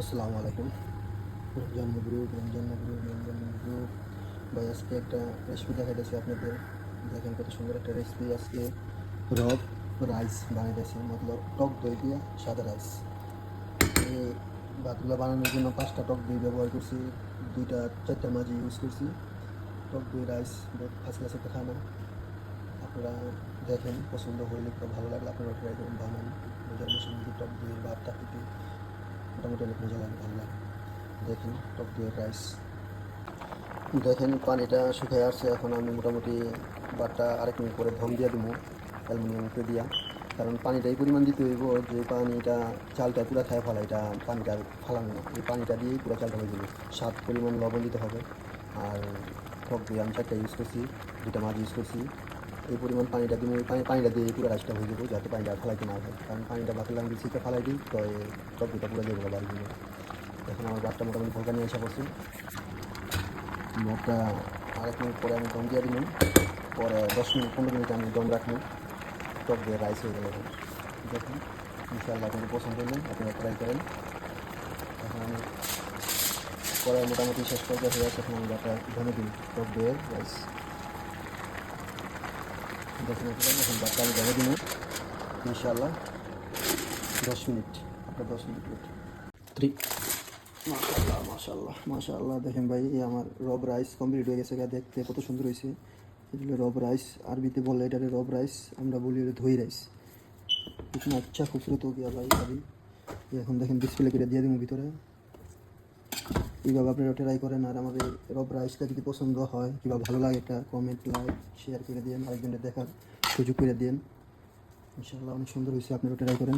আসসালামু আলাইকুম। রমজান মবরুক। ভাই আজকে একটা রেসিপি দেখাইতেছি আপনাদের। দেখেন কত সুন্দর একটা রেসিপি আজকে। রব রাইস বানাইতেছি, মতলব টক দই দিয়ে সাদা রাইস। এই ভাতগুলো বানানোর জন্য 5টা টক দই ব্যবহার করছি, 2-4টা মাঝি ইউজ করছি। টক দই রাইস ফার্স্ট ক্লাস একটা খানা। আপনারা দেখেন, পছন্দ হইলে বা ভালো লাগলে আপনারা ট্রাই করুন, বানান। রোজার মৌসুমে টক দইয়ের ভাতটা খেতে মোটামুটি অনেক মজা লাগে, ভালো লাগে। দেখেন টক দইয়ের রাইস। দেখেন পানিটা শুকায় আসছে, এখন আমি মোটামুটি ভাতটা আরেক মিনিট পরে ধম দিয়ে দিব অ্যালুমিনিয়াম উপরে দিয়া। কারণ পানিটা এই পরিমাণ দিতে হইব যে পানিটা চালটা পুরা খায় ফেলা, এটা পানিটা ফালানো না, এই পানিটা দিয়েই পুরো চালটা হয়ে যাবে। স্বাদ পরিমাণ লবণ দিতে হবে। আর টক দই আমি 4টা ইউজ করছি, 2টা মাছ ইউজ করছি। এই পরিমাণ পানিটা দিব, এই পানিটা দিয়ে পুরো রাইসটা হয়ে যাবে, যাতে পানিটা ফালাইতে না হয়। কারণ পানিটা বাকি লাগবে সিটটা ফালাই দিই, তো এই টক দইটা পুরো যাবে বাড়ি দিলে। এখন আমার ভাতটা মোটামুটি ভলকা নিয়ে আসা করছি। ভাতটা আরেক মিনিট পরে আমি দম দিয়ে দিলাম। পরে 10-15 মিনিট আমি দম রাখবো। টক দিয়ে রাইস হয়ে গেল। দেখুন, ইনশাআল্লাহ আপনাদের পছন্দ হলে আপনারা ট্রাই করেন। এখন আমি পরে মোটামুটি শেষ পর্যায়ে হয়ে গেছে, এখন আমি ভাতটা ধনে দিই টক দিয়ে রাইস। দেখুন এখন ভাতটা আমি ধনে দিই ইনশাআল্লাহ 10 মিনিট। আপনার 10 মিনিট ওয়েট। 3। মাশাআল্লাহ মাশাআল্লাহ মাশাআল্লাহ। দেখেন ভাই, এই আমার রব রাইস কমপ্লিট হয়ে গেছে। দেখতে কত সুন্দর হয়েছে। এগুলো রব রাইস, আরবিতে বলে এটারে রব রাইস, আমরা বলি এটা দই রাইস। ইतना अच्छा खूबसूरत हो गया भाई अभी। এখন দেখেন ডিসপ্লে করে দিয়ে দিব ভিতরে। এইভাবে আপনারা ট্রাই করেন। আর আমার এই রব রাইসটা যদি পছন্দ হয় কিংবা ভালো লাগে, একটা কমেন্ট লাইক শেয়ার করে দিন, আরেকজনের দেখার সুযোগ করে দিন। ইনশাআল্লাহ অনেক সুন্দর হয়েছে, আপনারা ট্রাই করেন।